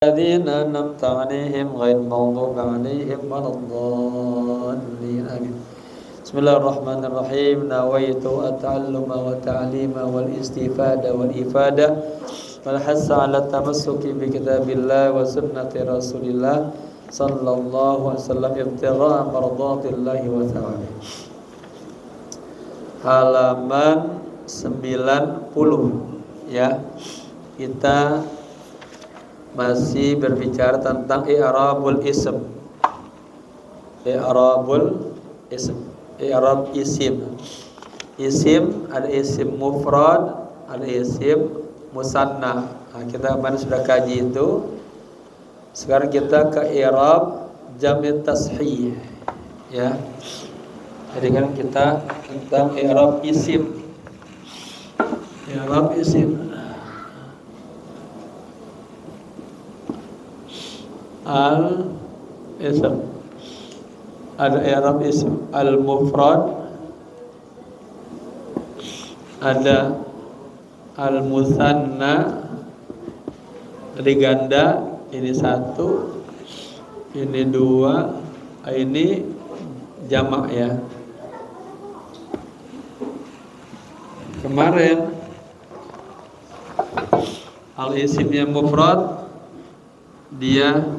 الذين أنعمت عليهم غير المغضوب عليهم ولا الضالين آمين. بسم الله الرحمن الرحيم. نويت التعلم والتعليم والاستفادة والإفادة والحث على التمسك بكتاب الله وسنة رسول الله صلى الله عليه وسلم ابتغاء مرضات الله وثوابه. Halaman 90 ya. Kita masih berbicara tentang i'rabul ism. I'rabul ism. I'rab isim. Isim ada isim mufrad, ada isim musanna. Nah, kita kemarin sudah kaji itu. Sekarang kita ke i'rab jam'i tashih. Ya. Jadi kan kita tentang i'rab isim. I'rab isim. Al-ism, ada i'rab ism al-mufrad, ada al-musanna, dari ganda, ini satu, ini dua, ini jamak ya. Kemarin al-isimnya mufrad, dia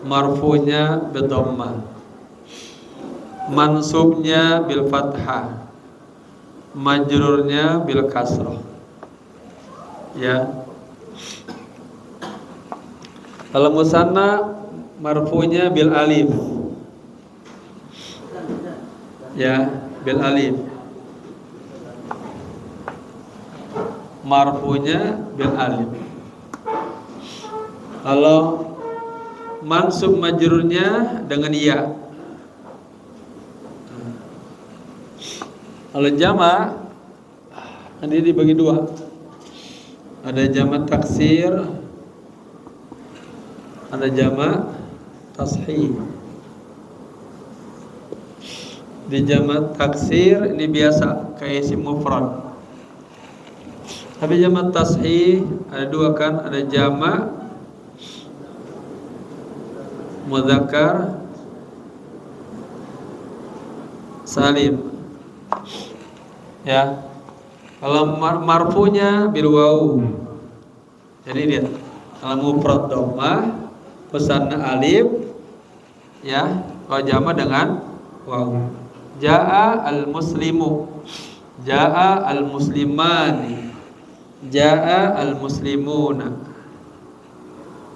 marfu'nya bil dhammah, mansubnya bil fathah, majrurnya bil kasrah. Ya. Kalau musanna marfu'nya bil alif. Ya, bil alif. Marfu'nya bil alif. Kalau mansub majrurnya dengan ya. Kalau jamak ini dibagi dua. Ada jamak taksir, ada jamak tashih. Di jamak taksir ini biasa kayak isim mufrad. Tapi jamak tashih ada dua kan, ada jamak mudzakkar salim. Ya. Kalau marfu'nya bil waw. Jadi dia kalau mufrad dhammah, musanna alif, ya. Kalau jamak dengan waw. Jaa al-muslimu, jaa al-muslimani, jaa al-muslimuna.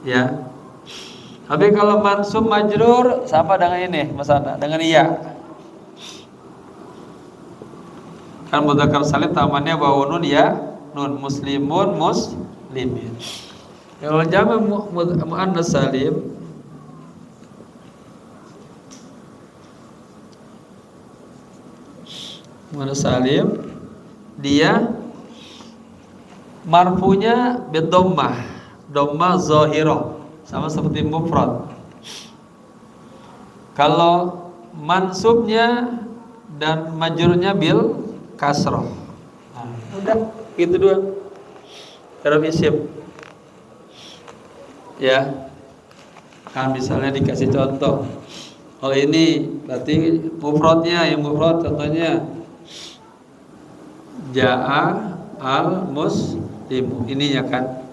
Ya. Tapi kalau mansub majrur sama dengan ini, musanna dengan iya. Kan mudzakkar salim tamannya wawu nun ya, nun muslimun muslimin. Kalau jamak muannas salim dia marfu'nya bid dhammah, dhammah zahirah. Sama seperti mufrad. Kalau mansubnya dan majrurnya bil kasrah. Nah, udah gitu dua. I'rab isim. Ya. Kan misalnya dikasih contoh. Kalau ini berarti mufradnya, yang mufrad contohnya jaa al-muslimu. Ininya kan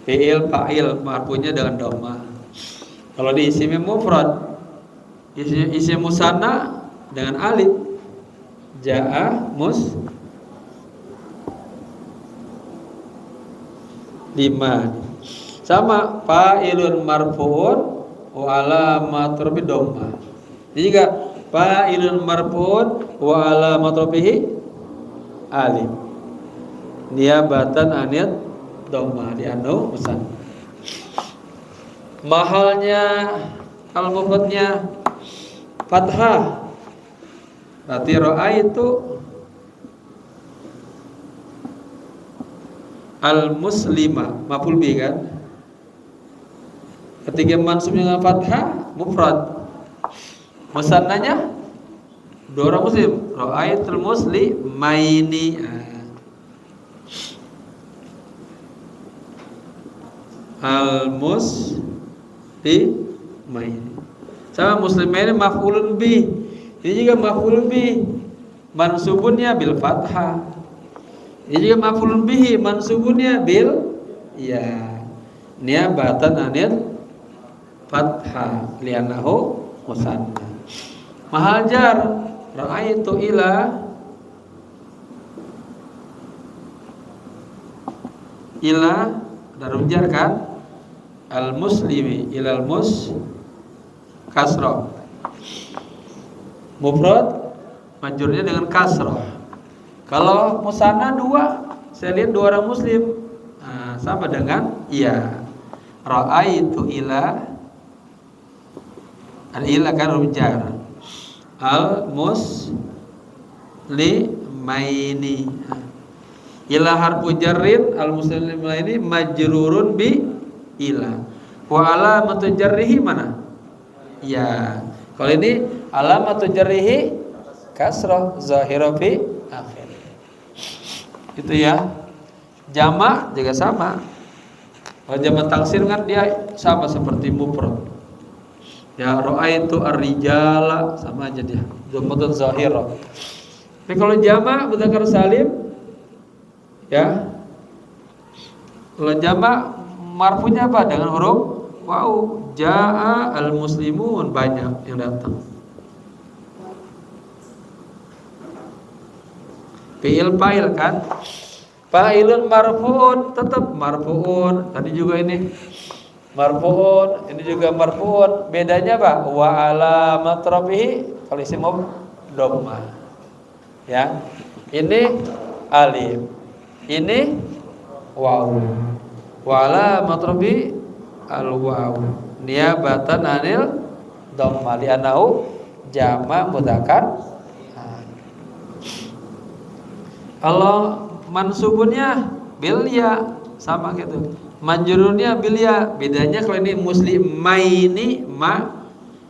fi'il fa'il marfu'nya dengan dhammah. Kalau di isim mufrad, isim musanna dengan alif. Jaa musliman. Sama fa'ilun marfu'un wa alamat rafi dhammah. Jika fa'ilun marfu'un wa alamat rafihi alif. Niabatan anit dhammah di anu musanna. Mahalnya kalau mufradnya fathah, berarti ra'aitu al-muslima maf'ul bih kan. Ketika mansubnya dengan fathah mufrad, musannanya dua orang muslim, ra'aitul muslimaini. Al-muslimaini. Sama muslimaini maf'ulun bi. Ini juga maf'ulun bi. Mansubunnya bil fathah. Ini juga maf'ulun bihi, mansubunnya bil ya. Niabatan anil fathah li'annahu musanna. Mahal jar ra'aitu ila darum jar kan al muslimi ilal mus kasrah, mufrad majrurnya dengan kasrah. Kalau musanna dua, saya lihat dua orang muslim, nah, sama dengan iya ra'aitu ila, al ila kan jar al muslimaini. Ila harfu jarrin al muslimaini majrurun bi ila. Wa alamatu jarrihi mana? Ya. Kalau ini alamatu jarrihi kasrah zahira fi akhir. Itu ya. Jamak juga sama. Kalau jamak taksir kan dia sama seperti mufrad. Ya ra'aitu ar-rijala sama aja dia. Dhammatun zahira. Tapi kalau jamak mudzakkar salim ya. Kalau jamak marfunya apa? Dengan huruf waw. Jaa al-muslimun, banyak yang datang. Fi'il fa'il kan? Fa'ilun marfu'un, tetap marfu'un. Tadi juga ini marfu'un, ini juga marfu'un. Bedanya apa? Wa alamat rafihi kalau isim dhammah. Ya. Ini alif. Ini waw. Wa alamat rafihi al-waw. Niabatan anil dhammah li'annahu jama' mudzakkar. Kalau mansubunnya bil ya sama gitu. Majrurnya bil ya. Bedanya kalau ini muslimaini ma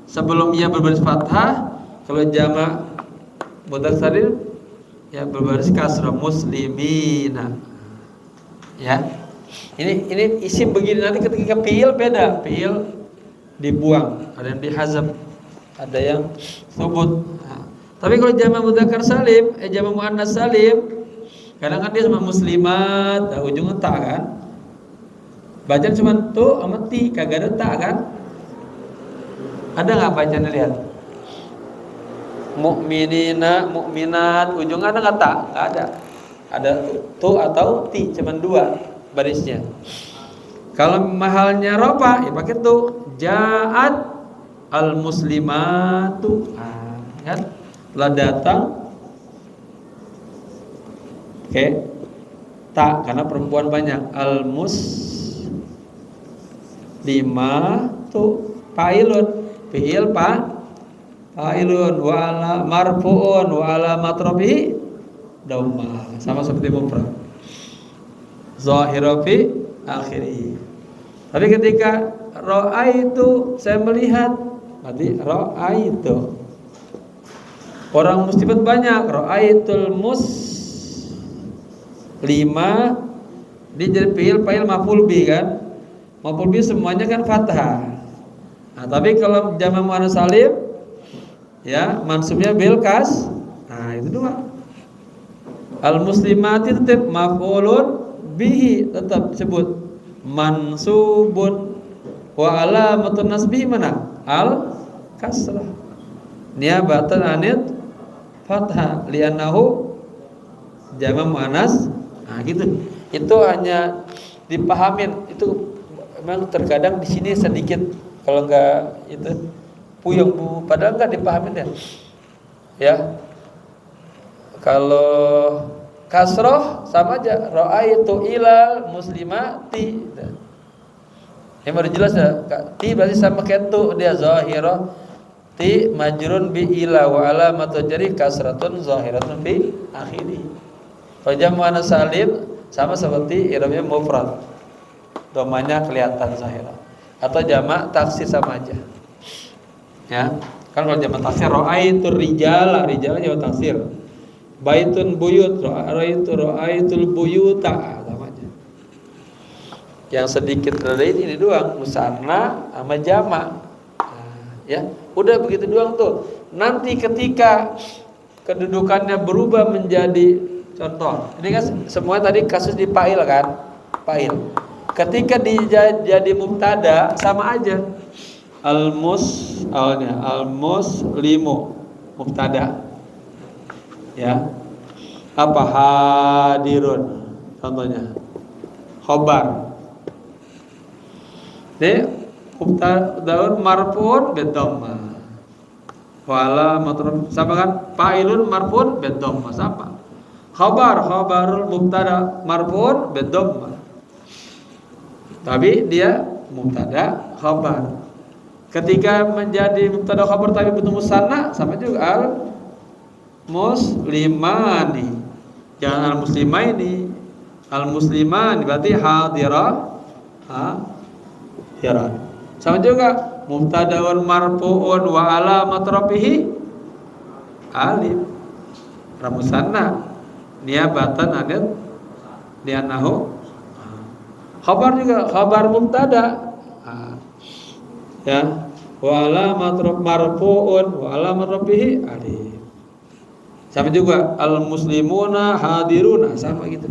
sebelum ya berbaris fathah, kalau jama' mudzakkar ya berbaris kasrah muslimina. Ya. Ini isim begini, nanti ketika fi'il beda. Fi'il dibuang, ada yang dihazaf, ada yang thubut. Nah, tapi kalau jama' mudzakkar salim, jama' muannas salim, kadang kan dia sama muslimat, ujungnya ta kan. Bacaan cuma tu sama ti, kagak ada ta kan. Ada enggak bacaan lihat? Mukminina, mukminat, ujungnya ada enggak ta? Enggak ada. Ada tu atau ti, cuma dua barisnya. Kalau mahalnya rofa, ya pakai tu. Ja'at al-muslimatu. Kan? Telah datang. Oke. Ta karena perempuan banyak. Al-muslimatu fa'ilun. Fi'il fa'ilun wa ala marfu'un wa ala matrabihi dhammah. Sama seperti mufrad. Zahira fi akhirih. Tapi ketika ra'aitu, saya melihat, berarti ra'aitu. Orang muslimat banyak. Ra'aitul muslima, dia jadi fi'il fa'il maf'ul bi kan. Maf'ul bi semuanya kan fathah. Nah, tapi kalau jama' muannas salim ya mansubnya bil kas. Nah, itu dua. Al muslimati tetap maf'ulun bihi, tetap sebut mansubun. Wa alamatun nasbihi mana? Al kasrah. Niabatan anit fathah li'annahu jama' muannas. Nah, gitu. Itu hanya dipahamin. Itu memang terkadang di sini sedikit kalau enggak itu puyeng bu, padahal enggak dipahamin ya. Ya. Kalau kasroh sama aja, ra'aitu ilal muslimati. Yang baru jelas ya, ti berarti sama kayak tu, dia zahirah. Ti majrun bi ila wa alamatu jarri kasratun zahiratun fi akhiri. Kalau jama' muannas salim sama seperti i'rabnya mufrad. Domanya kelihatan zahirah. Atau jama' taksir sama aja. Ya. Kan kalau jama' taksir ra'aitu rijala, rijala jama' taksir. Baitun buyut, ra'aitul buyuta, sama aja. Yang sedikit dari ini doang, musanna sama jamak. Ya, udah begitu doang tuh. Nanti ketika kedudukannya berubah menjadi contoh. Ini kan semua tadi kasus di fa'il kan? Fa'il. Ketika jadi mubtada sama aja. Al-muslimu mubtada. Ya. Apa hadirun contohnya. Khobar. Ini mubtadaun marfu'un bidhammah. Wala matruf sama kan? Fa'ilun marfu'un bidhammah sama. Khabarul mubtada marfu'un bidhammah. Tapi dia mubtada khabar. Ketika menjadi mubtada khabar tapi bentuk musanna sama juga al muslimani. Jangan al muslimaini. Al muslimani berarti hadirah. Sama juga mubtadaun marfu'un wa alamat rafihi alif ramusanna niabatan anil lianahu. Khabar juga khabar mubtada ya wa alamat marfu'un wa alamat rafihi alif. Sama juga al muslimuna hadiruna sama gitu.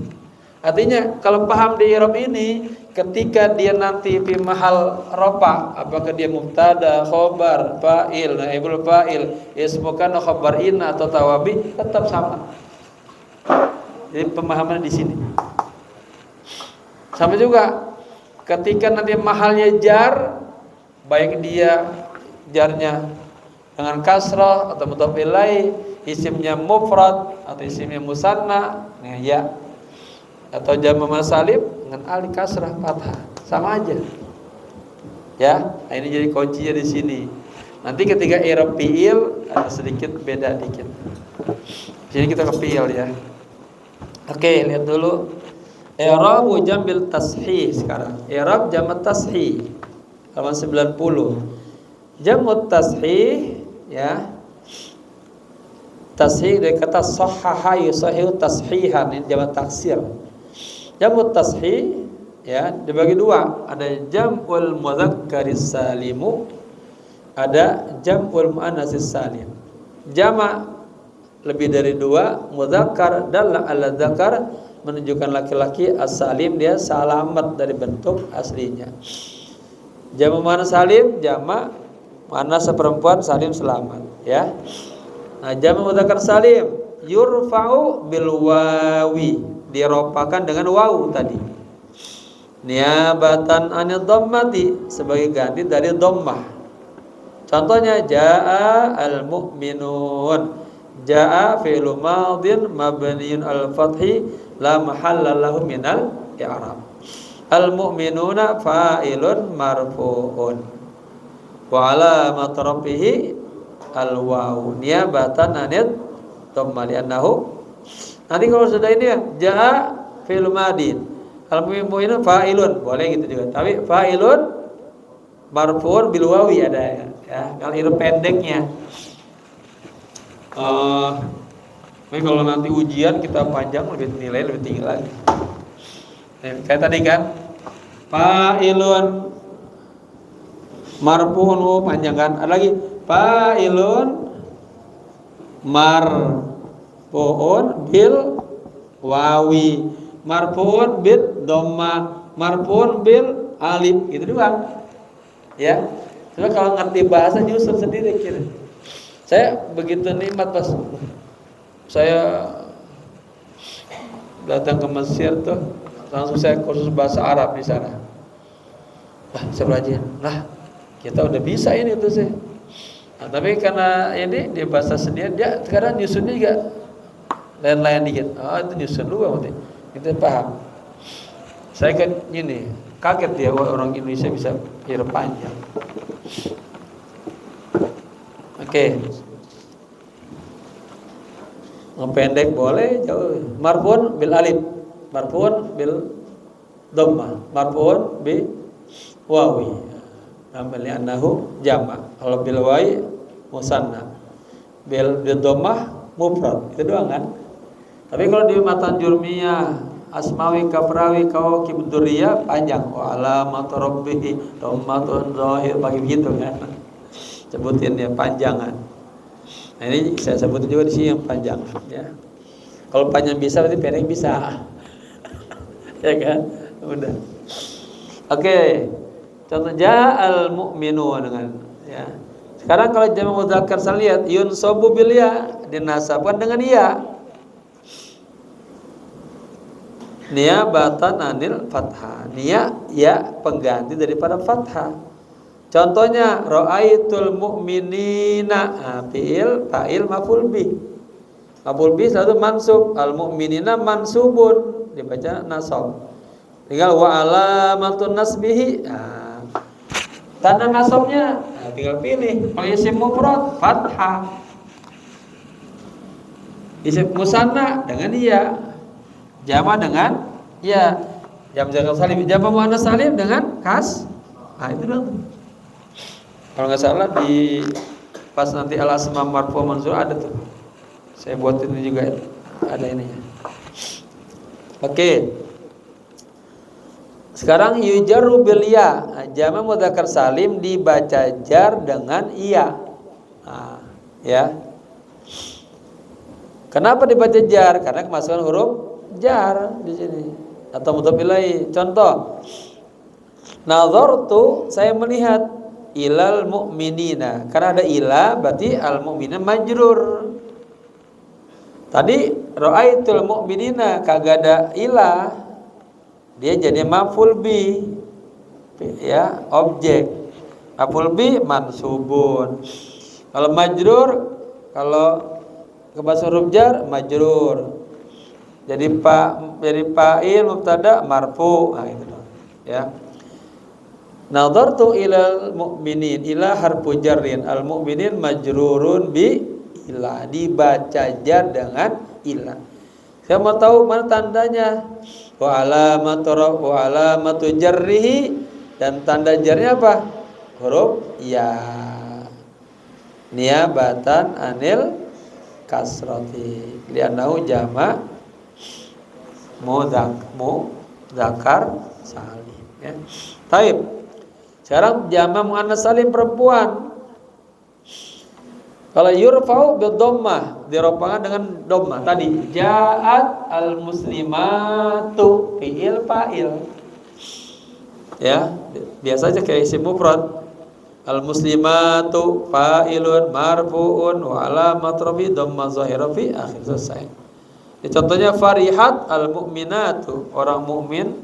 Artinya kalau paham di i'rab ini, ketika dia nanti fi mahal rafa, apakah dia mubtada, khobar, fa'il, naibul fa'il, ismu kana khabar inna atau tawabi, tetap sama. Jadi pemahaman di sini. Sama juga ketika nanti mahalnya jar, baik dia jarnya dengan kasrah atau mudhaf ilaih, isimnya mufrad atau isimnya musanna, ya. Atau jamak masalib dengan alif kasrah fathah sama aja ya. Nah, ini jadi kuncinya di sini. Nanti ketika i'rab fi'il ada sedikit beda dikit. Sini kita ke fi'il ya. Oke, lihat dulu i'rab jambil tashih sekarang. I'rab jamak tashih halaman 90. Jamut tashih ya. Tashih dari kata sahhaha yusahihu tashihan, ini jamak taksir. Jam'ut tashih ya dibagi dua, ada jam'ul mudzakkaris salimu, ada jam'ul muannatsis salim. Jamak lebih dari dua, mudzakkar dalla ala dzakar menunjukkan laki-laki, as-salim dia salamat dari bentuk aslinya. Jamak muannas salim, jamak muannas perempuan salim selamat ya. Nah, jamak mudzakkar salim yurfa'u bil wawi, diropakan dengan wawu tadi. Niabatan anil dhammati, sebagai ganti dari dhammah. Contohnya jaa al mu'minun. Jaa fi'lu madhin mabniun al fathi la mahalla lahu minal i'rab. Al mu'minuna fa'ilun marfu'un wa alamat rafihi al wawu niabatan anil dhammah li'annahu. Nanti kalau sudah ini ya, jaa fi'il madin, al-mu'minun fa'ilun, boleh gitu juga. Tapi fa'ilun marfu'un bil wawi ada ya. Kalau itu pendeknya. Tapi kalau nanti ujian kita panjang nilai lebih tinggi lagi. Kayak tadi kan, fa'ilun marfu'un panjang kan. Ada lagi fa'ilun marfu'un bil wawi, marfu'un bil dhamma, marfu'un bil alif, gitu doang. Ya. Coba kalau ngerti bahasa nyusun sendiri kira. Saya begitu nikmat pas saya datang ke Mesir tuh, langsung saya kursus bahasa Arab di sana. Saya belajar. Nah, kita udah bisa ini tuh sih. Nah, tapi karena ini dia bahasa sendiri, dia sekarang nyusunnya juga lain-lain dikit. Itu nyusun dulu berarti. Kita paham. Saya kan ini kaget dia orang Indonesia bisa huruf panjang. Oke. Ngependek boleh, jauh. Marfu'un bil alif, marfu'un bil dhammah, marfu'un bi wawi. Amali annahu jama'. Kalau bil wawi musanna. Bil dhammah mufrad. Itu doang kan? Tapi kalau di matan jurmiyah asmawi kafrawi kau kibduriya panjang. Wa alamatu rabbihi dhammatun zahir bagi begitu kan. Sebutin ya panjangan. Nah ini saya sebutin juga di sini yang panjang ya. Kalau panjang bisa berarti pendek bisa. Ya kan? Udah. Oke. Contoh ja'al mu'minun dengan ya. Sekarang kalau jamak mudzakkar salim yunsabu bil ya, dinasabkan dengan ya. Niyabatan anil fathah. Ya pengganti daripada fathah. Contohnya ra'aitul mu'minina, fa'il maf'ul bih. Maf'ul bih selalu mansub, al mu'minina mansubun, dibaca nasab. Tinggal wa alamatun nasbihi. Tanda nasabnya tinggal pilih. Kalau isim mufrad fathah. Isim musanna dengan ya. Jama dengan ya. Jam zakar salim, jama muannas salim dengan kas. Nah itu dong. Kalau nggak salah di pas nanti al asma marfu mansur ada tuh. Saya buat ini juga ada ininya. Oke. Sekarang yujarru bil ya. Jama mudzakkar salim dibaca jar dengan iya. Nah, ya. Kenapa dibaca jar? Karena kemasukan huruf jar di sini atau mudhaf ilaih. Contoh, nazartu, saya melihat, ilal mu'minina. Karena ada ila berarti al mu'minina majrur. Tadi ra'aitul mu'minina kagak ada ila, dia jadi maf'ul bi ya, objek. Maf'ul bi mansubun. Kalau majrur, kalau ke bahasa huruf jar majrur. Jadi fa'il mubtada marfu. Nah itu ya. Nadartu ilal mu'minin, ila harfu jarrin, al mu'minin majrurun bi ila, dibaca jar dengan ila. Saya mau tahu mana tandanya. Wa alamatu jarrihi, dan tanda jarnya apa? Huruf ya. Niyabatan anil kasrati li'annahu jama' mudzakar salim ya. Taib. Sekarang jama' muannas salim perempuan. Kalau yurfa'u bi dhammah, dirofa'kan dengan dhammah. Tadi ja'at al muslimatu, fi'il fa'il. Ya, biasa aja kayak isim mufrad. Al muslimatu fa'ilun marfu'un wa alamat rafi dhamma zahira fi akhir, selesai. Ya, contohnya farihat al mu'minatu, orang mukmin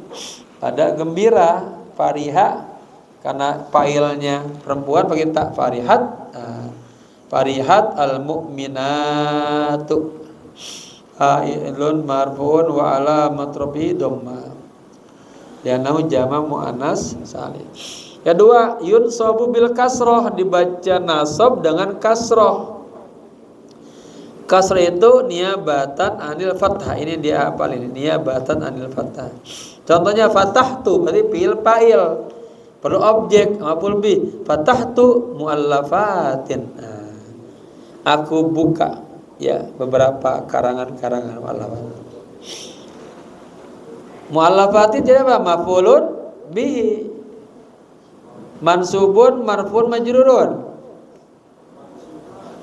pada gembira. Fariha karena fa'ilnya perempuan pakai tak, farihat. Farihat al mu'minatu fa'ilun marfu'un wa alamat rafi dhamma, li'annahu jama' muannas salim. Kedua, yunsabu bil kasroh, dibaca nasab dengan kasroh. Kasroh itu niyabatan anil fathah. Ini dia hafal ini, niyabatan anil fathah. Contohnya fatahtu berarti fi'il fa'il, perlu objek maf'ul bih. Fatahtu muallafatin, aku buka ya beberapa karangan-karangan muallafat. Muallafatin jadi apa? Maf'ulun bihi, mansubun marfu'un majrurun.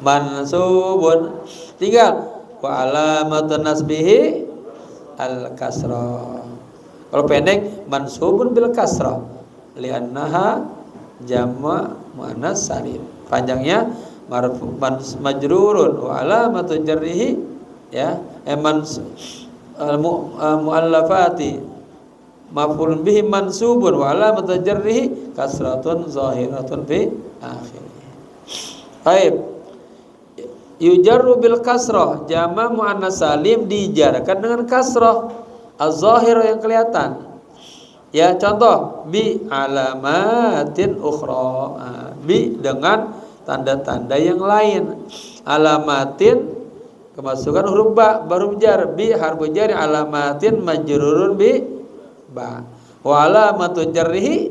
Mansubun, tinggal wa alamatun nasbihi al kasrah. Kalau pendek mansubun bil kasrah li'annaha jama' muannas salim. Panjangnya marfu' majrurun wa alamatun jarrihi ya, muallafati maf'ul bihi mansubun wa alamat jarrihi kasratun zahiratun fi akhirih. Baik. Yujarru bil kasrah, jama' muannas salim dijarkan dengan kasrah az-zahir yang kelihatan. Ya, contoh bi alamatin ukhra. Bi dengan tanda-tanda yang lain. Alamatin kemasukan huruf ba, baru jar. Bi harfu jar, alamatin majrurun bi ba. Wa alamatu jarrihi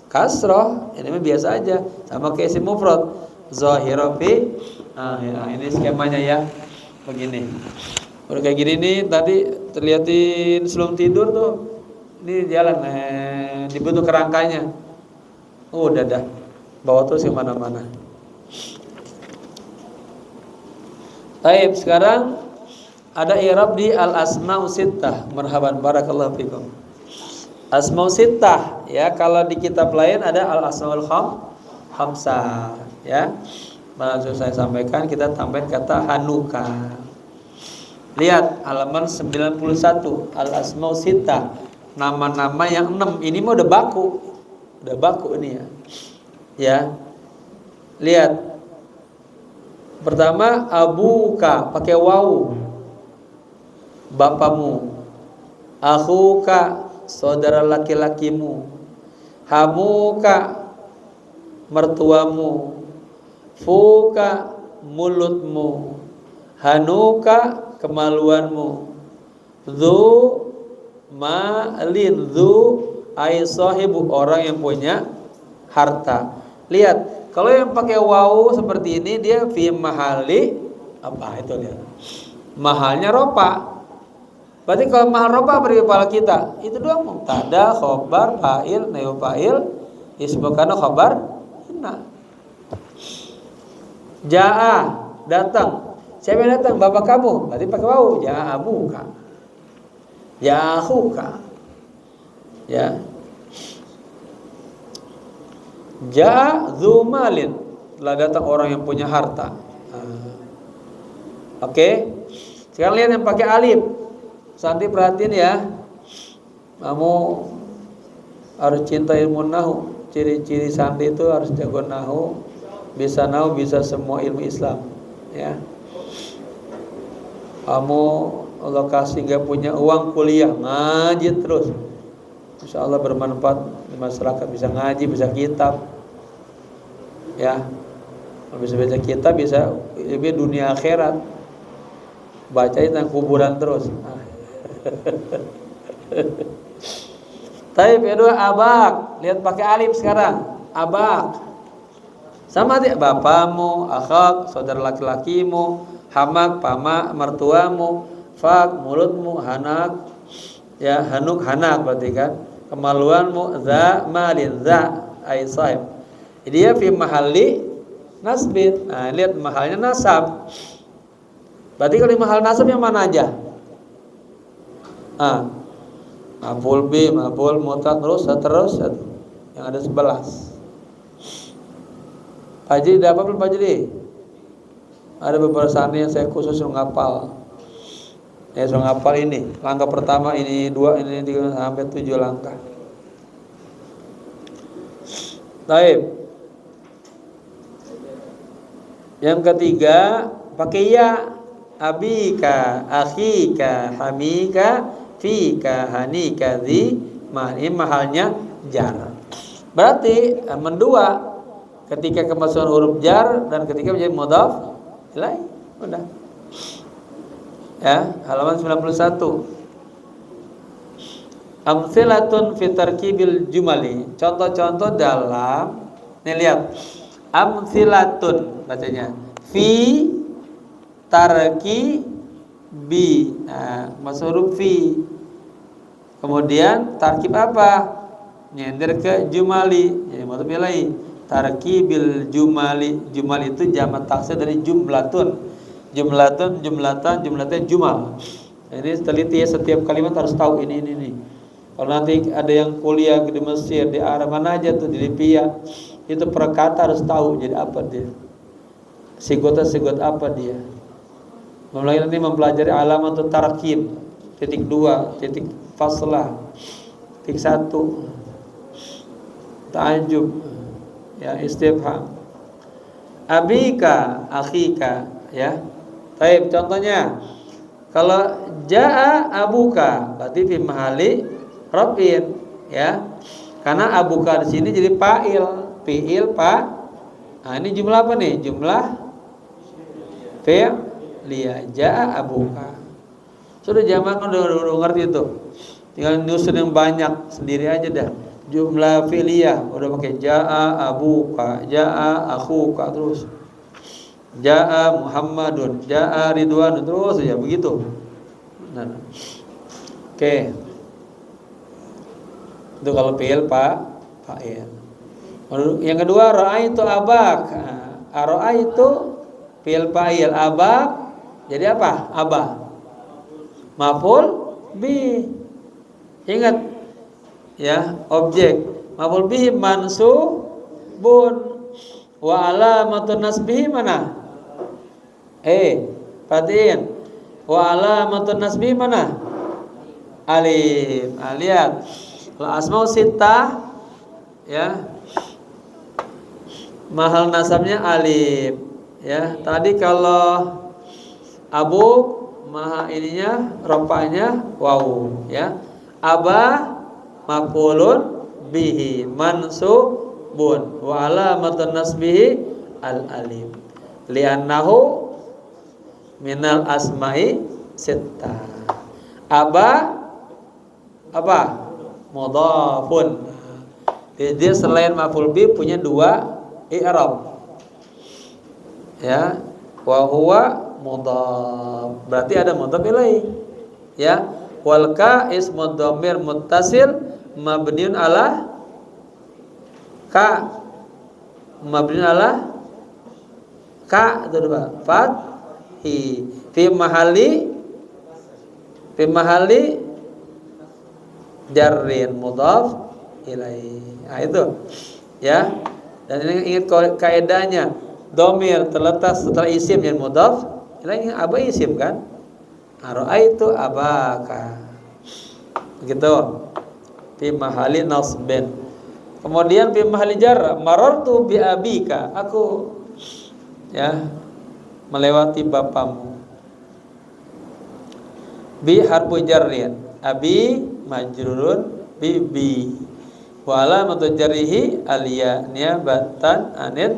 kasrah. Ini mah biasa aja, sama kayak isim mufrad zahira fi. Ini skemanya ya. Begini. Udah kayak gini nih, tadi terlihatin sebelum tidur tuh, ini jalan, dibentuk kerangkanya. Udah dah, bawa terus kemana-mana. Baik, sekarang ada i'rab di al-asma'u sittah. Marhaban, barakallahu fikum. Asma'u sittah, ya, kalau di kitab lain ada al-asma'ul khamsah, ya. Langsung saya sampaikan, kita tambahin kata hanuka. Lihat halaman 91, al-asma'u sittah. Nama-nama yang 6. Ini mah udah baku. Udah baku ini ya. Ya. Lihat. Pertama abuka pakai wawu. Bapamu. Akhuka, saudara laki-lakimu. Hamuka, mertuamu. Fuka, mulutmu. Hanuka, kemaluanmu. Dzu malin, dzu ay sahibu, orang yang punya harta. Lihat, kalau yang pakai wawu seperti ini dia fi mahali apa itu lihat. Mahalnya ropa. Berarti kalau mahal ropa beri kepala kita, itu doang mubtada, khobar, fa'il, naibu fa'il, ismu kana khobar. Nah. Jaa, datang. Siapa yang datang? Bapak kamu. Berarti pakai wawu. Jaa abuka. Jaa akhuka. Ya. Jaa dzu malin. Telah datang orang yang punya harta. Oke. Sekarang lihat yang pakai alif. Santi perhatiin ya. Kamu harus cinta ilmu nahu. Ciri-ciri Santi itu harus jago nahu, bisa semua ilmu Islam, ya. Kamu lokasi gak punya uang kuliah, ngaji terus. Insya Allah bermanfaat di masyarakat, bisa ngaji, bisa kitab, ya. Kalau bisa baca kitab, bisa lebih dunia akhirat. Bacain tentang kuburan terus. Taib kedua abak, lihat pakai alif sekarang. Abak. Sama dia, bapamu, akhak, saudara laki-lakimu, hamak, pamak, mertuamu, fak, mulutmu, hanak, ya, hanuk, hanak berarti kan. Kemaluanmu, za, malin, za, ay sahib. Dia fi mahalli nasbin. Nah, lihat mahalnya nasab. Berarti kalau mahal nasab yang mana aja? Maf'ul bi, maf'ul mutlaq, terus yang ada 11. Pak Haji ada apa belum Pak Haji? Ada beberapa santri yang saya khusus ngapal. Ya, suruh ngapal ini. Langkah pertama ini 2, ini 3 sampai 7 langkah. Baik. Yang ketiga pakai ya. Abika, akhika, hamika, fika, hanika, dzi, ini mahalnya jar. Berarti mendua ketika kemasukan huruf jar dan ketika menjadi mudhaf ilaih. Udah. Ya, halaman 91. Amtsilatun fi tarkibil jumali. Contoh-contoh dalam, nih lihat. Amtsilatun bacanya. Fi tarki bi, nah, masuk huruf fi. Kemudian tarkib apa? Nyender ke jumali. Jadi mudhaf ilaih. Tarkibil jumali. Jumal itu jamak taksir dari jumlatun. Jumlatun, jumlatan, jumlatan, jumal. Ini teliti ya, setiap kalimat harus tahu ini. Kalau nanti ada yang kuliah di Mesir, di Arab mana aja tuh, di Libya, itu per kata harus tahu jadi apa dia. Sigot apa dia. Mulai nanti mempelajari alamat tarkib, titik 2, titik faslah, titik 1, ta'ajub, ya, istifham. Abika, akhika, ya. Baik, contohnya kalau jaa abuka berarti fi mahali rafin, ya. Karena abuka di sini jadi fiil pa. Nah, ini jumlah apa nih? Jumlah fi'liyah. Jaa abuka. Sudah zaman kan udah ngerti itu. Tinggal nyusun yang banyak sendiri aja dah. Jumlah fi'liyah udah pakai jaa abuka, jaa akhuka, terus jaa Muhammadun, jaa Ridwan, terus saja begitu. Nah. Oke. Itu kalau fi'il fa'il. Yang kedua ra'aitu abak. Ra'aitu fi'il fa'il, abak jadi apa? Abah. Maf'ul bi. Ingat ya, objek. Maf'ul bihi mansubun. Wa alamatun nasbihi mana? Perhatiin. Wa alamatun nasbihi mana? Alif. Lihat. Kalau asmaul sittah ya, mahal nasabnya alif ya. Tadi kalau abu maha ininya rofanya waw ya. Aba maf'ulun bihi mansubun wa alamatun nasbihi al alif li'annahu minal asma'i sittah. Aba apa? Mudhafun. Jadi dia selain maf'ul bi punya dua i'rab. Ya, wa huwa mudhaf. Berarti ada mudhaf ilaih. Ya, wal ka ismu dhamir muttasil mabniun ala ka. Mabniun ala ka itu dua. Fathi fi mahalli jarrin mudhaf ilaih. Nah itu ya. Dan ini ingat kaidahnya, dhamir terletak setelah isim yang mudhaf ilaih. Aba isim kan? Ra'aitu abaka. Begitu. Fi mahalli nasbin. Kemudian fi mahalli jar, marartu bi abika. Aku ya melewati bapamu. Bi harfu jarrin. Abi majrurun bi. Wa alamatu jarrihi alya niyabatan anit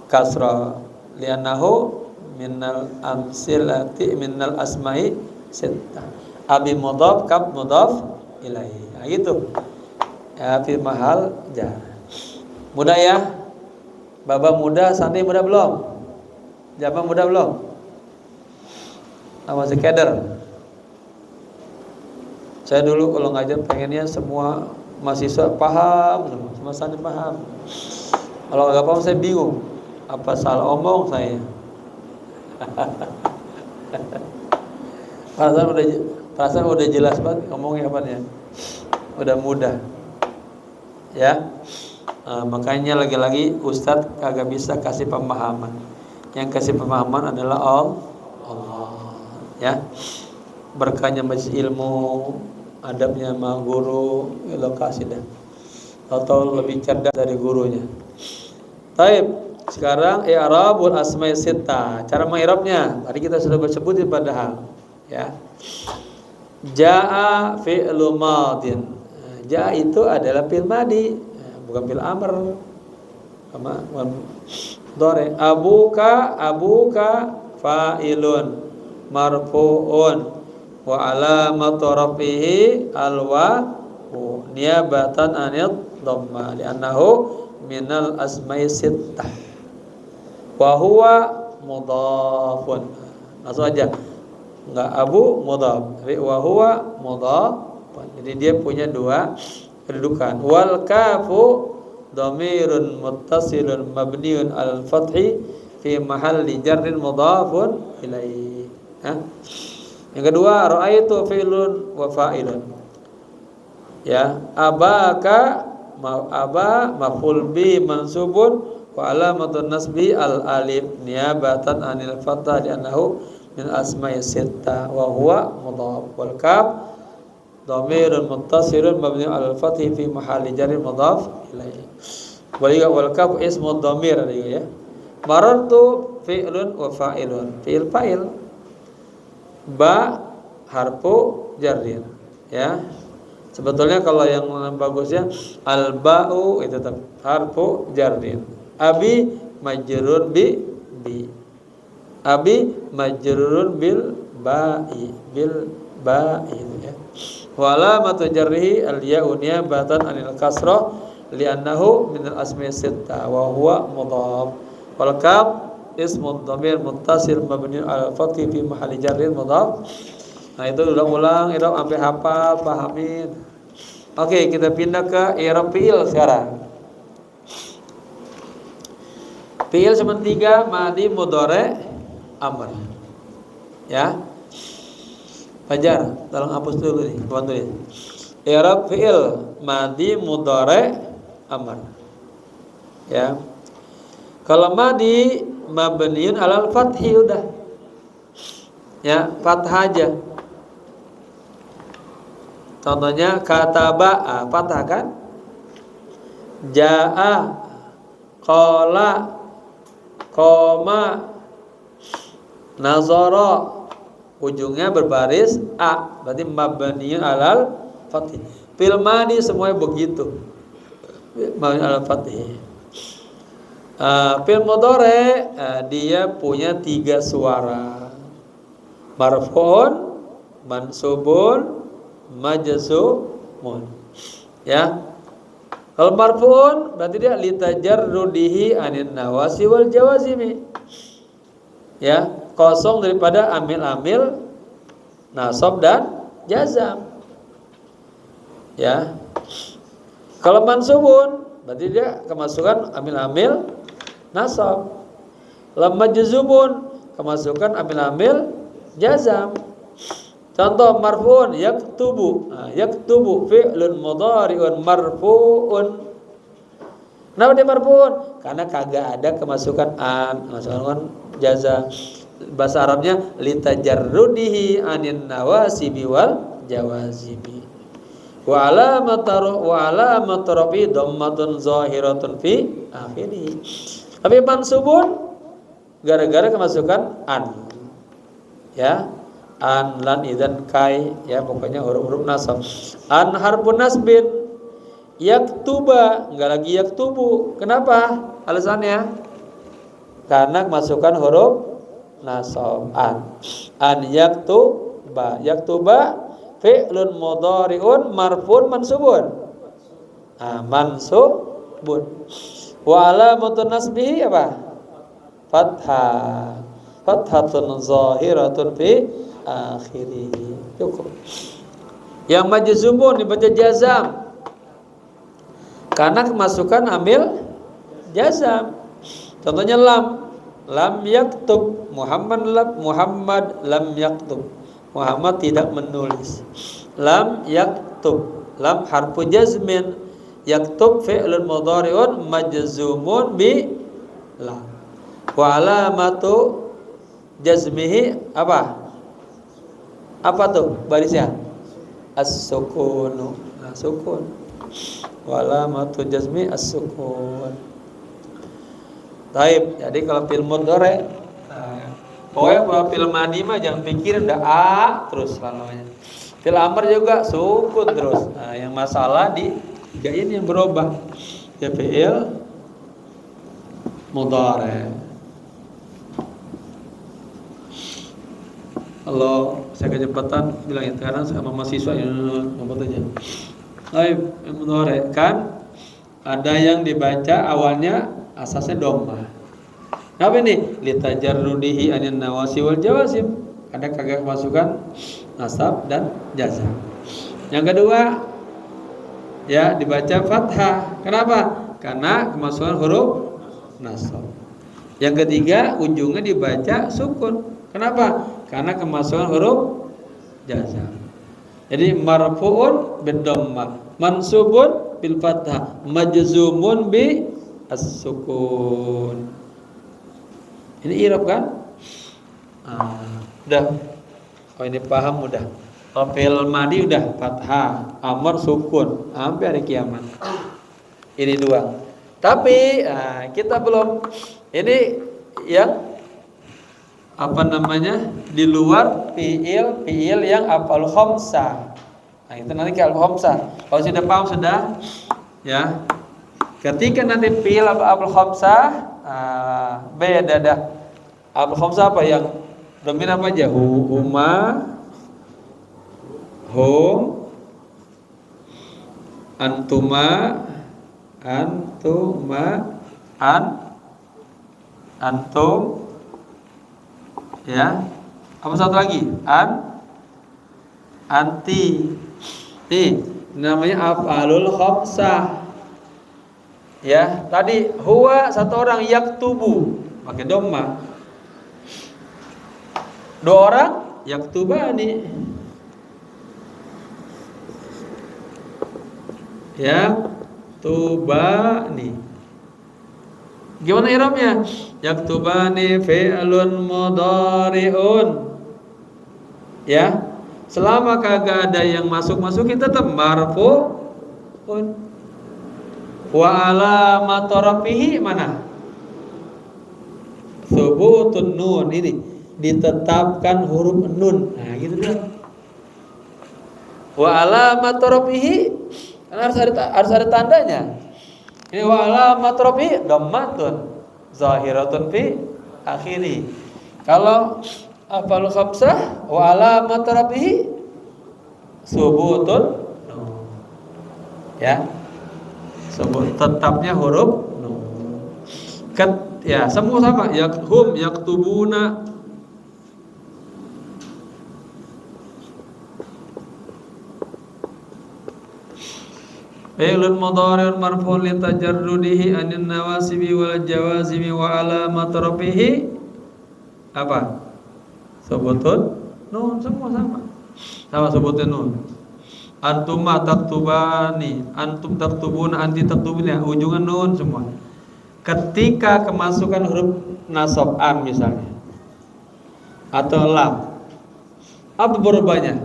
kasra li'annahu minal amsilati minal asma'i sittah. Abi mudhaf kab mudhaf ilaihi. Nah, gitu. Ya, fi mahal jar. Mudah ya? Baba mudah, santri mudah belum? Jamaah mudah belum? Masih keder. Saya dulu kalau ngajar pengennya semua mahasiswa paham, semua santri paham. Kalau nggak paham saya bingung. Apa salah omong saya? Perasaan udah jelas banget ngomongnya apanya. Udah mudah. Ya. Makanya lagi-lagi Ustadz kagak bisa kasih pemahaman. Yang kasih pemahaman adalah Allah. Ya. Berkahnya majlis ilmu, adabnya sama guru, lokasi dah. Atau lebih cerdas dari gurunya. Taib. Sekarang i'rabul asma'i sittah. Cara mengi'rabnya tadi kita sudah bersebutin padahal ya. Jaa fi'lu madin. Jaa itu adalah fi'il madi, bukan fi'il amr. Sama dhari. Abuka fa'ilun marfu'un wa alamatu rafihi alwawu niyabatan anil dhamma li'annahu minal asma'i sittah. Wa huwa mudhafun. Langsung aja. Enggak abu mudhaf, tapi wa huwa mudhafun. Jadi dia punya dua kedudukan. Wal kafu dhamirun muttasilun mabniun al fathi fi mahalli jarrin mudhafun ilaihi. Yang kedua ra'aitu fi'lun wa fa'ilun. Ya, abaka aba maf'ul bi mansubun wa alamatun nasbi al alif niyabatan anil fathah li'annahu min asma'i sittah wa huwa mudhaf. Wal kaf dhamirun muttasilun mabniun al fathi fi mahalli jarrin mudhaf ilaihi. Wal kaf ismu dhamir ya. Marartu fi'lun wa fa'ilun. Fi'il fa'il. Ba harfu jarrin ya. Sebetulnya kalau yang bagusnya al ba'u itu tetap harfu jarrin. Abi majrurun bi. Abi majrurun bil ba'i ya. Wa alamatu jarrihi al ya'u niyabatan anil kasrah li'annahu min al asma'i sittah wa huwa mudhaf. Wal kaf ismud dhamir muttasil mabniun 'alal fathi fi mahalli jarrin mudhaf. Nah, itu ulang-ulang i'rab sampai hafal, pahamin. Oke, kita pindah ke i'rab fi'il sekarang. Fi'il cuma 3, madi, mudhari, amr. Ya. Fajar, tolong hapus dulu nih, bantu ya. I'rab fi'il madi, mudhari, amr. Ya. Kalau madi mabniun 'alal fathi udah. Ya, fathah aja. Contohnya kataba, fathah kan? Jaa, qala, qoma, nazara, ujungnya berbaris a, berarti mabniun 'alal fathi. Fil madi semuanya begitu. Mabniun 'alal fathi. Fil mudhari dia punya 3 suara. Marfu'un, mansubun, majzumun. Ya. Kalau marfu'un berarti dia litajarrudihi anin nawasi wal jawazimi. Ya, kosong daripada amil-amil nasab dan jazam. Ya. Kalau mansubun berarti dia kemasukan amil-amil nasab. Lam majzumun kemasukan amil-amil jazam. Contoh marfu'un yaktubu. Yaktubu fi'lun mudhari'un marfu'un. Kenapa dia marfu'un? Karena kagak ada kemasukan an, kemasukan jazam. Bahasa Arabnya litajarrudihi anin nawasibi wal jawazibi. Wa alamatu rafi dhammatun zahiratun fi akhirih. Tapi mansubun gara-gara kemasukan an. Ya. An, lan, idzan, kai, ya pokoknya huruf-huruf nasab. An harfun nasbin. Yaktuba, enggak lagi yaktubu. Kenapa? Alasannya? Karena kemasukan huruf nasab an. An yaktuba. Yaktuba fi'lun mudhari'un marfu'un mansubun. Mansubun. Wa alamatun nasbihi apa? Fathah. Fathatun zahiratun fi akhirih. Cukup. Yang majzumun dibaca jazam karena kemasukan amil jazam. Contohnya lam yaktub Muhammad lam yaktub. Muhammad tidak menulis. Lam yaktub, lam harfu jazmin, yaktub fi'lun mudhari'un majzumun bi lam. Wa alamatu jazmihi apa? Apa tuh barisnya? As-sukunu. Nah, sukun. Wa alamatu jazmi as-sukun. Taib. Jadi kalau fil mudhari, pokoknya kalau fil madi mah jangan pikir udah a terus selamanya. Fil amr juga sukun terus. Nah, yang masalah di tiga ini yang berubah. Ya fi'il mudhari. Kalau saya kecepatan bilang ya, sekarang sama mahasiswa yang ngomong aja. Baik, mudhari kan ada yang dibaca awalnya asasnya dhamma. Apa ini? Litajarrudihi anin nawasi wal jawazim. Ada kagak masukan nasab dan jazam. Yang kedua ya dibaca fathah. Kenapa? Karena kemasukan huruf nasab. Yang ketiga ujungnya dibaca sukun. Kenapa? Karena kemasukan huruf jazam. Jadi marfu'un bid-dhammah, mansubun bil fathah, majzumun bi as-sukun. Ini i'rab kan? Udah. Oh ini paham udah. Kalau fi'il madi udah fathah, amr sukun, sampai hari kiamat. Ini dua. Tapi kita belum. Ini yang apa namanya di luar fiil yang afal khamsah. Nah itu nanti ke afal khamsah. Kalau sudah paham sudah ya. Ketika nanti fiil afal khamsah beda dah. Afal khamsah apa yang dominan apa aja? Huma, hum, antuma, antum, Ya. Apa satu lagi? Anti. Nih, namanya af'alul khamsah. Ya, tadi huwa satu orang yaktubu pakai dhamma. Dua orang yaktubani. Yaktubani. Gimana i'rabnya? Yaktubani fi'lun mudhari'un. Ya. Selama kagak ada yang masuk-masukin tetap marfu'un. Wa alamat rafihi mana? Thubutun nun, ini ditetapkan huruf nun. Nah, gitu kan. Wa alamat rafihi harus ada tandanya. Ini wa alamat rafihi dhammatun zahiratun fi akhiri. Kalau af'al khamsah wa alamat rafihi thubutun nun. Ya. Sebut tetapnya huruf nun. Ya, semua sama. Yakhum yaktubuna. Fi'lun mudhari'un marfu'un li tajarrudihi anin nawasibi wal jawazimi wa alamat rafihi apa? Sebutun nun, semua sama. Sama sebutun nun. Antum taktubani, antum taktubuna, anti taktubuna, ujungan nun semua. Ketika kemasukan huruf nasab an misalnya atau lam, apa berubahnya?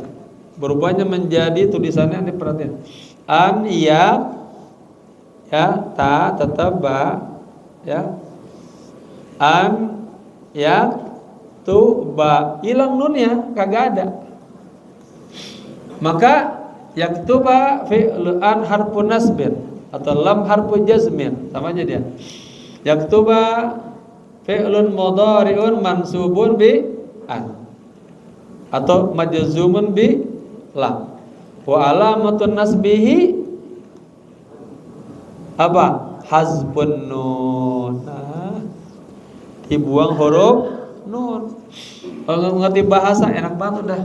Berubahnya menjadi tulisannya, ini perhatian. An ya ta tetap ba ya. An ya tu ba, hilang nunnya, kagak ada. Maka yaktuba fi'l an harfun nasbin atau lam harfu jazmin, sama aja dia. Yaktuba fi'lun mudhari'un mansubun bi an atau majzumun bi lam. Wa alamatun nasbihi apa? Hazbun nun. Nah, dibuang huruf nun. Kalau ngerti bahasa enak banget udah.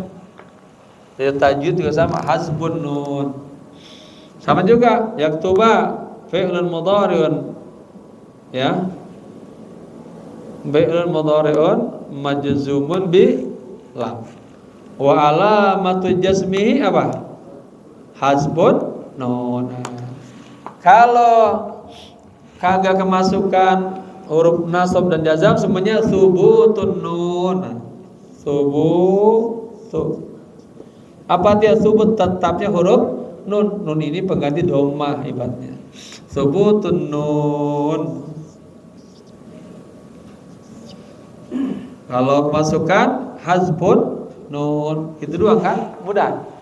Ya, tajwid juga sama, hasbun nun. Sama juga yaktuba fi'lun mudhari'un ya. Fi'lun mudhari'un majzumun bi lam. Wa alamatu jazmihi apa? Hasbun nun. Kalau kagak kemasukan huruf nasab dan jazam, semuanya thubutun nun. Thubut. Apa dia subut? Tetapnya huruf nun. Nun ini pengganti dhammah ibaratnya. Subutun nun. Kalau masukkan hazbun nun, itu doang kan? Mudah.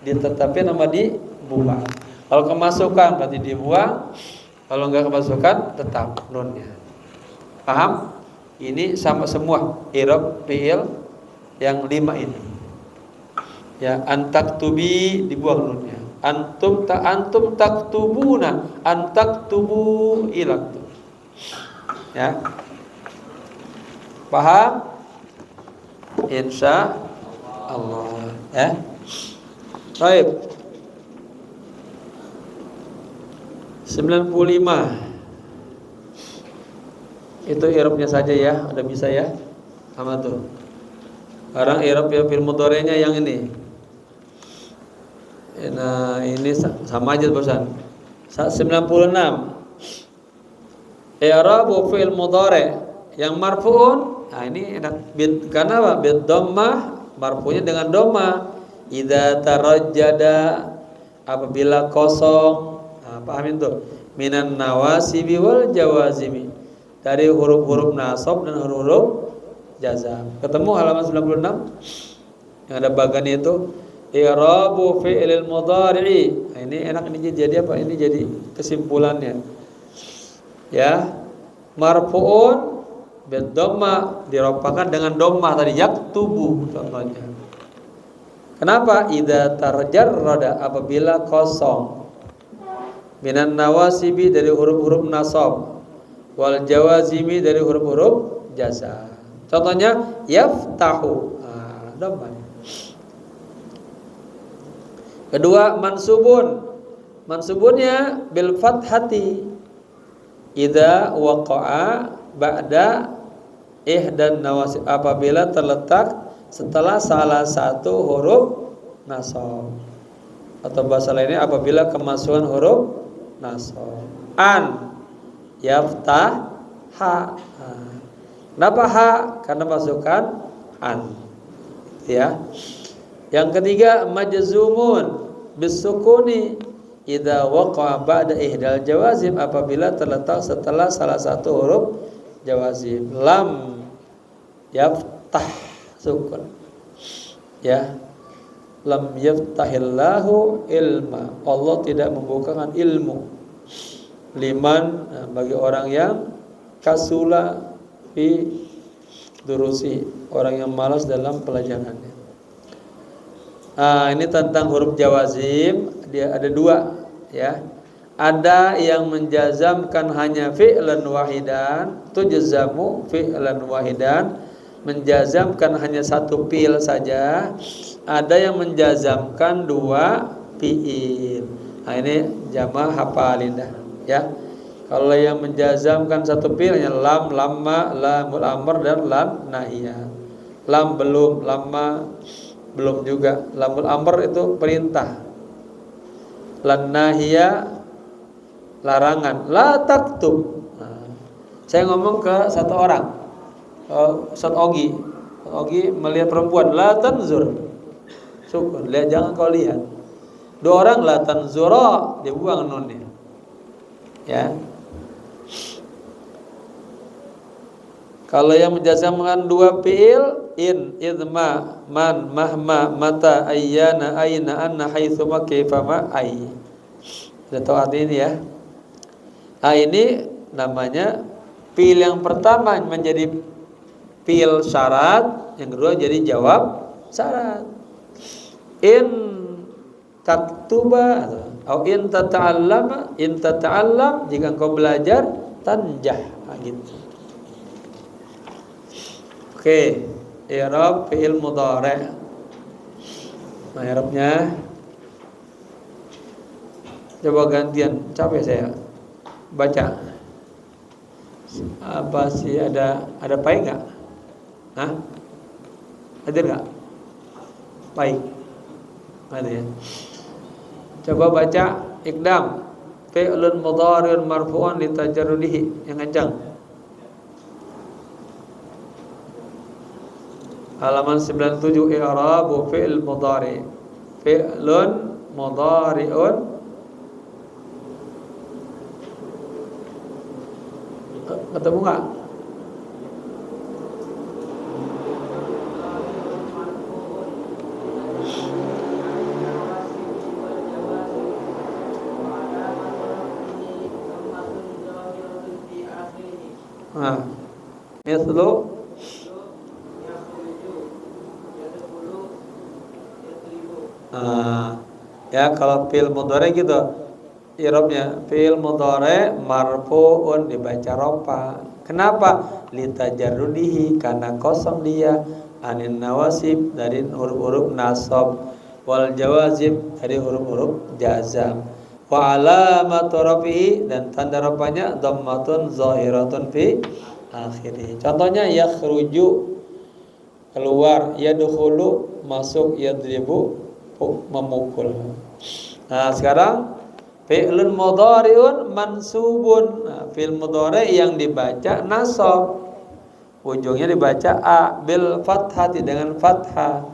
Ditetapin sama dibuang. Kalau kemasukan berarti dibuang. Kalau enggak kemasukan tetap nunnya. Paham? Ini sama semua i'rab fi'il yang 5 ini. Ya, antaktubi dibuang nunnya. Antum taktubuna, antaktubu hilang tuh. Ya. Paham? Insya Allah. Ya. Baik. 95. Itu i'rabnya saja ya, udah bisa ya. Sama tuh. Sekarang i'rab ya fil mudhari'nya yang ini. Nah, ini sama aja barusan. 96. I'rabu fi'il mudhari' yang marfu'un. Nah, ini enak. Karena apa? Bid dhammah, marfu'nya dengan dhamma. Idza tarajjada, apabila kosong. Nah, pahamin tuh. Minan nawasibi wal jawazimi. Dari huruf-huruf nasab dan huruf-huruf jazam. Ketemu halaman 96? Yang ada bagan itu i'rabu fi'il mudhari'i. Nah, ini enak, ini jadi apa? Ini jadi kesimpulannya. Ya. Marfu'un bid dhamma, diropakan dengan dhammah tadi, yaktubu contohnya. Kenapa? Idza tarjarrada, apabila kosong. Minan nawasibi, dari huruf-huruf nasab, wal jawazimi, dari huruf-huruf jazam. Contohnya yaftahu. Dhamma. Kedua mansubun. Mansubunnya bil fathati. Idza waqa'a ba'da ihdan nawasib, apabila terletak setelah salah satu huruf nasab. Atau bahasa lainnya apabila kemasukan huruf nasab. An yaftah ha. Kenapa ha? Karena masukan an. Ya. Yang ketiga majzumun bisukuni idza waqa'a ba'da ihdal jawazim, apabila terletak setelah salah satu huruf jawazim. Lam yaftah sukun. Ya. Lam yaftahillahu ilma. Allah tidak membukakan ilmu liman, bagi orang yang kasula fi durusi, orang yang malas dalam pelajarannya. Ini tentang huruf jawazim. Dia ada dua, ya. Ada yang menjazamkan hanya fi'lan wahidan, tujzamu fi'lan wahidan, menjazamkan hanya satu fi'il saja. Ada yang menjazamkan dua fi'il. Ini jamaah hafalin dah, ya. Kalau yang menjazamkan satu fi'il hanya lam, lamma, lamul amr dan lam nahiyah. Lam belum, lamma belum juga. Lamul amr itu perintah. Lam nahiyah larangan. La taktub. Saya ngomong ke satu orang. Ustaz Ogi. Ogi melihat perempuan, la tanzur. Syukur, lihat, jangan kau lihat. Dua orang la tanzura, dia buang nunnya. Ya. Kalau yang menjazamkan dua fi'il, in, idma, man, mahma, mata, ayyana, aina, anna, haitsuma, kaifama, ay. Sudah tahu arti ini ya? Ini namanya fi'il yang pertama menjadi fi'il syarat, yang kedua jadi jawab syarat. In taktuba atau in tata'allama, in tata'allam, jika engkau belajar tanjah, gitu. Oke, i'rab fi'il mudhari'. Nah, i'rabnya coba gantian, capek saya baca. Apa sih, ada pai enggak? Hah? Hadir enggak? Baik. Ada ya. Coba baca Iqdam. Fi'lun mudhari'un marfu'un li tajarrudihi, yang kencang. Halaman 97, i'rabu fi'il mudhari'. Fi'lun mudhari'un. Ketemu enggak? Mislu ya, kalau fi'il mudhari gitu i'rabnya, fi'il mudhari marfu'un, dibaca rafa. Kenapa? Litajarrudihi, karena kosong dia, anin nawasib, dari huruf-huruf nasab, wal jawazim, dari huruf-huruf jazam, wa alamatu rafihi, dan tanda rafanya dhammatun zahiratun fi akhirih. Contohnya yakhruju, keluar, yadkhulu, masuk, yadribu, memukul. Nah, sekarang fi'lun mudhari'un mansubun. Nah, fi'il mudhari' yang dibaca nasab, ujungnya dibaca a bil fathati, dengan fathah,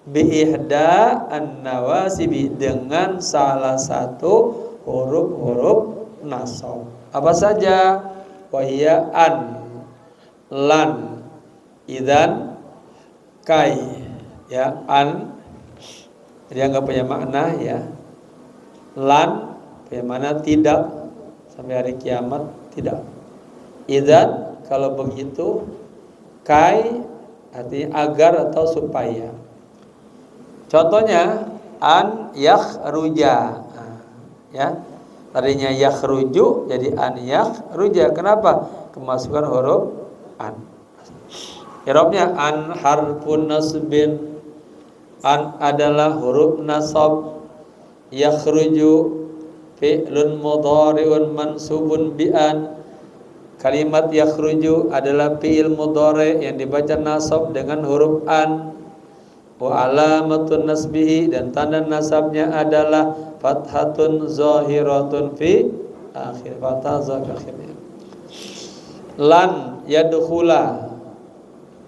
bi ihda an-nawasibi, dengan salah satu huruf-huruf nasab. Apa saja? Wa hiya an, lan, idzan, kai. Ya, an dia enggak punya makna, ya. Lan punya makna tidak, sampai hari kiamat tidak. Idzan kalau begitu. Kai artinya agar atau supaya. Contohnya an yakhruja. Ya. Tadinya yakhruju jadi an yakhruja. Kenapa? Kemasukan huruf an. I'rabnya an harfun nasbin. An adalah huruf nasab. Yakhruju fi'lun mudhari'un mansubun bi an. Kalimat yakhruju adalah fi'il mudhari yang dibaca nasab dengan huruf an. Wa alamatun nasbihi, dan tanda nasabnya adalah fathatun zahiratun fi akhir, fathah zahir akhirnya. Lan yadkhula,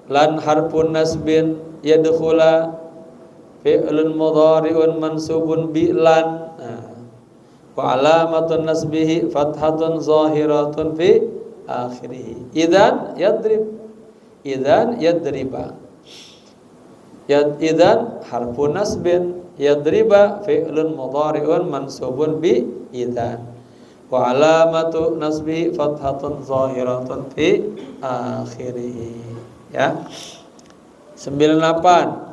lan harfun nasbin, yadkhula fi'lun mudhari'un mansubun bi lan. Wa alamatun nasbihi fathatun zahiratun fi akhirih. Idzan yadrib, idzan yadriba. Idzan harfun nasbin, yadriba fi'lun mudhari'un mansubun bi idzan. Wa alamatu nasbihi fathatun zahiratun fi akhirih. Ya. 98.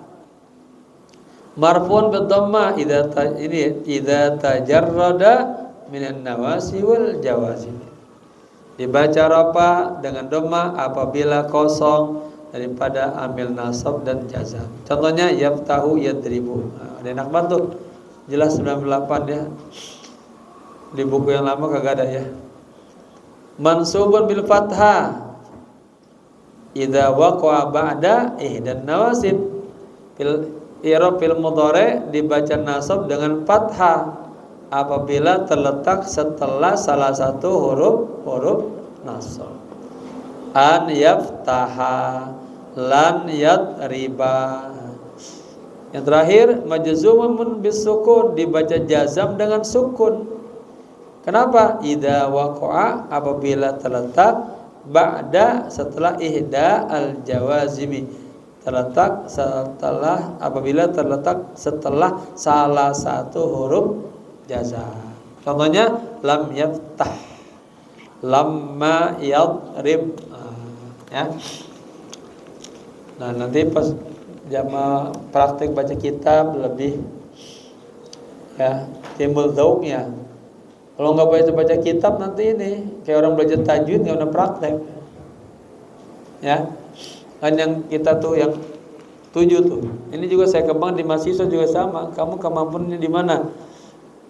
Marfu'un bidhammah idza tajarrada minan nawasi wal jawazim. Dibaca rafa dengan dhammah apabila kosong daripada amil nasab dan jazam. Contohnya yaftahu yadribu. Ada enak banget, jelas 98 ya. Di buku yang lama kagak ada ya. Mansubun bil fathah idza waqa'a ba'da ihdan nawasib. Fil i'rab fil mudhari dibaca nasab dengan fathah apabila terletak setelah salah satu huruf nasab. An yaftaha, lan yadriba. Yang terakhir majzumun bisukun, dibaca jazam dengan sukun. Kenapa? Idza waqa'a, apabila terletak ba'da, setelah ihda al jawazimi, terletak setelah, apabila terletak setelah salah satu huruf jazam. Contohnya lam yaftah, lamma yadrib. Ya. Nah, nanti pas jamaah praktek baca kitab lebih ya timbul zauknya. Kalau nggak baca kitab nanti ini kayak orang belajar tajwid nggak pernah praktek. Ya, kan yang kita tuh yang 7 tuh. Ini juga saya kembang di mahasiswa juga sama. Kamu kemampuannya di mana?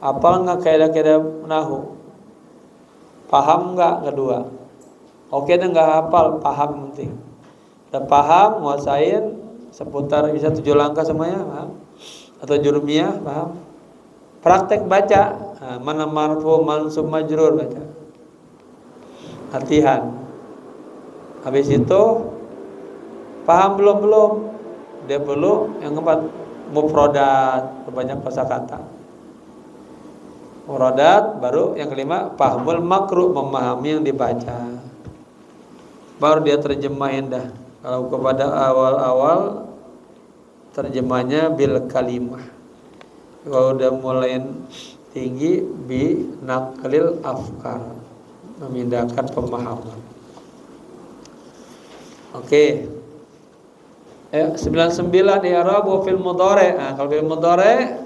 Apal nggak kaidah-kaidah nahu? Paham nggak? Kedua. Oke, dan nggak hafal, paham penting. Dan paham, nguasain seputar bisa 7 langkah semuanya, paham? Atau jurumiyah, paham? Praktek baca. Nah, mana marfu, mansub, majrur, baca. Latihan. Habis itu paham belum? Dia perlu yang keempat mufradat, perbanyak kosakata. Mufradat, baru yang kelima fahmul makruh, memahami yang dibaca. Baru dia terjemahin dah. Kalau kepada awal-awal terjemahnya bil kalimah. Kalau udah mulai tinggi bi naqlil afkar, memindahkan pemahaman. Oke. 99 i'rab fil mudhari'. Nah, kalau fil mudhari'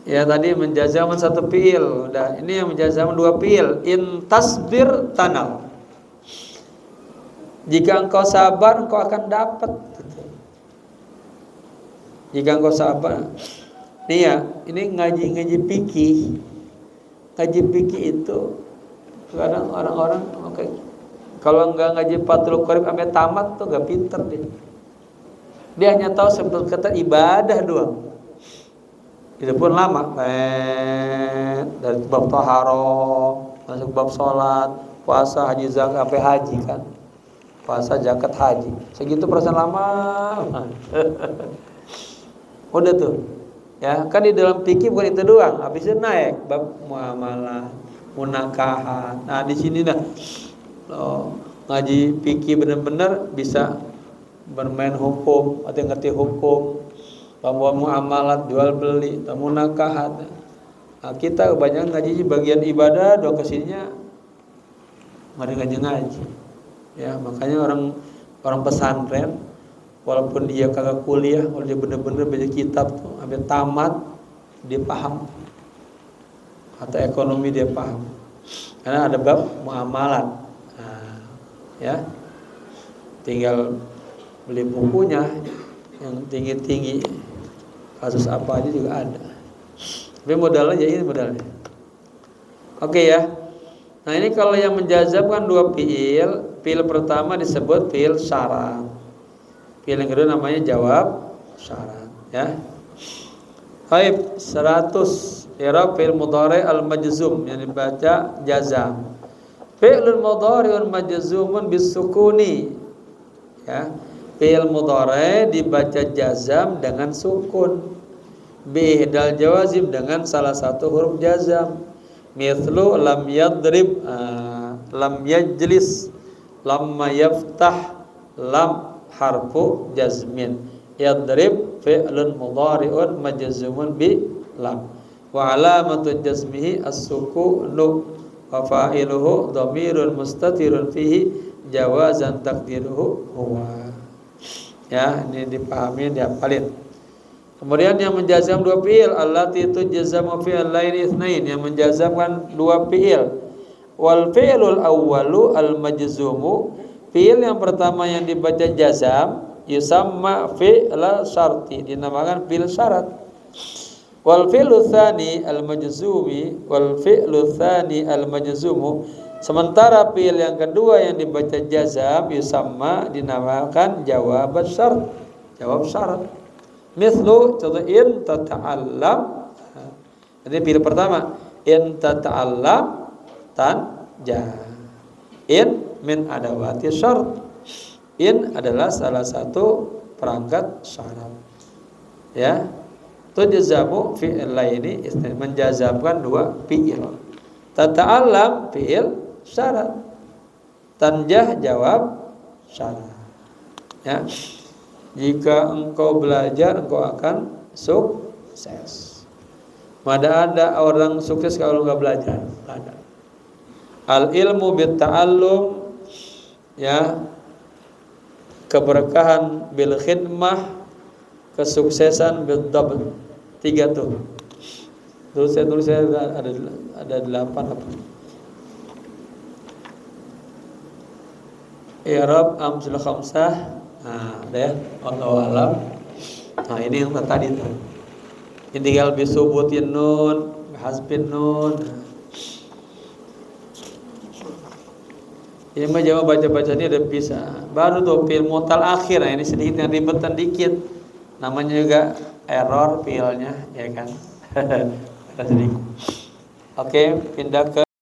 ya tadi menjazam satu fiil. Udah, ini yang menjazam 2 fiil. In tasbir tanal. Jika engkau sabar, engkau akan dapat. Jika engkau sabar. Nih ya, ini ngaji fikih. Ngaji fikih itu kadang orang-orang kalau enggak ngaji Fathul Qorib sampai tamat tuh enggak pinter dia. Dia hanya tahu sebut kata ibadah doang. Itu pun lama. Dari bab taharah, masuk bab salat, puasa, haji, zakat, sampai haji kan. Puasa, zakat, haji. Segitu perasaan lama. Udah tuh. Ya, kan di dalam fikih bukan itu doang. Habis itu naik bab muamalah, munakahat. Nah, di sini dah ngaji fikih benar-benar bisa bermain hukum, atau ngerti hukum, bahwa muamalat, jual beli, munakahat. Nah, kita kebanyakan ngaji bagian ibadah, doa kesininya nggak ngaji. Ya, makanya orang pesantren walaupun dia kagak kuliah, kalau dia bener-bener baca kitab tuh sampai tamat, dia paham. Atau ekonomi dia paham. Karena ada bab muamalat. Nah, ya. tinggal beli bukunya yang tinggi-tinggi, kasus apa aja juga ada. Tapi modalnya ya ini modalnya. Oke ya. Nah ini kalau yang menjazamkan dua fiil, fiil pertama disebut fiil syarat, fiil yang kedua namanya jawab syarat ya. Baik, 100 i'rab fiil mudhari al majzum yang dibaca jazam. Fi'lun mudhari'un majzumun bisukuni ya. Fi'il mudhari dibaca jazam dengan sukun, bi ihdal jawazim dengan salah satu huruf jazam. Mithlu lam yadrib, lam yajlis, lamma yaftah, lam harfu jazmin. Yadrib fi'lun mudhari'un majzumun bi lam. Wa alamatu jazmihi as-sukunu wa fa'iluhu dhamirun mustatirun fihi jawazan taqdiruhu huwa. Ya, ini dipahami, dihafalin. Kemudian yang menjazam dua fiil, allati tujzamu fi'il lain itsnain, yang menjazamkan dua fiil. Wal fi'lul awwalu al majzumu, fiil yang pertama yang dibaca jazam yusamma fi'la syarti, dinamakan fiil syarat. Wal fi'lu tsani al majzumi, wal fi'lu tsani al majzumu, sementara fiil yang kedua yang dibaca jazam yusamma, dinamakan jawab syarat, jawab syarat. Mithlu, contoh in tata'allam. Jadi fiil pertama in tata'allam tanja. In min adawati syart. In adalah salah satu perangkat syarat. Ya. Tujzamu fi'il laini, menjazamkan dua fi'il. Tata'allam fi'il syarat. Tanjah jawab syarat. Ya. Jika engkau belajar, engkau akan sukses. Mana ada orang sukses kalau enggak belajar? Ada. Al ilmu bit ta'allum, ya, keberkahan bil khidmah, kesuksesan bil dabt. 3 tuh. Tulis saya ada 8 apa? I'rab amsil khamsah. Nah, ada ya, wallahu alam. Nah, ini yang tadi tuh. Ini tinggal bisubutin nun, hasbin nun. Ini mah jawab baca-baca ini udah bisa. Baru tuh fi'il mutal akhir. Nah, ini sedikit yang ribetan dikit. Namanya juga error fi'ilnya, ya kan? Sedikit. Oke, pindah ke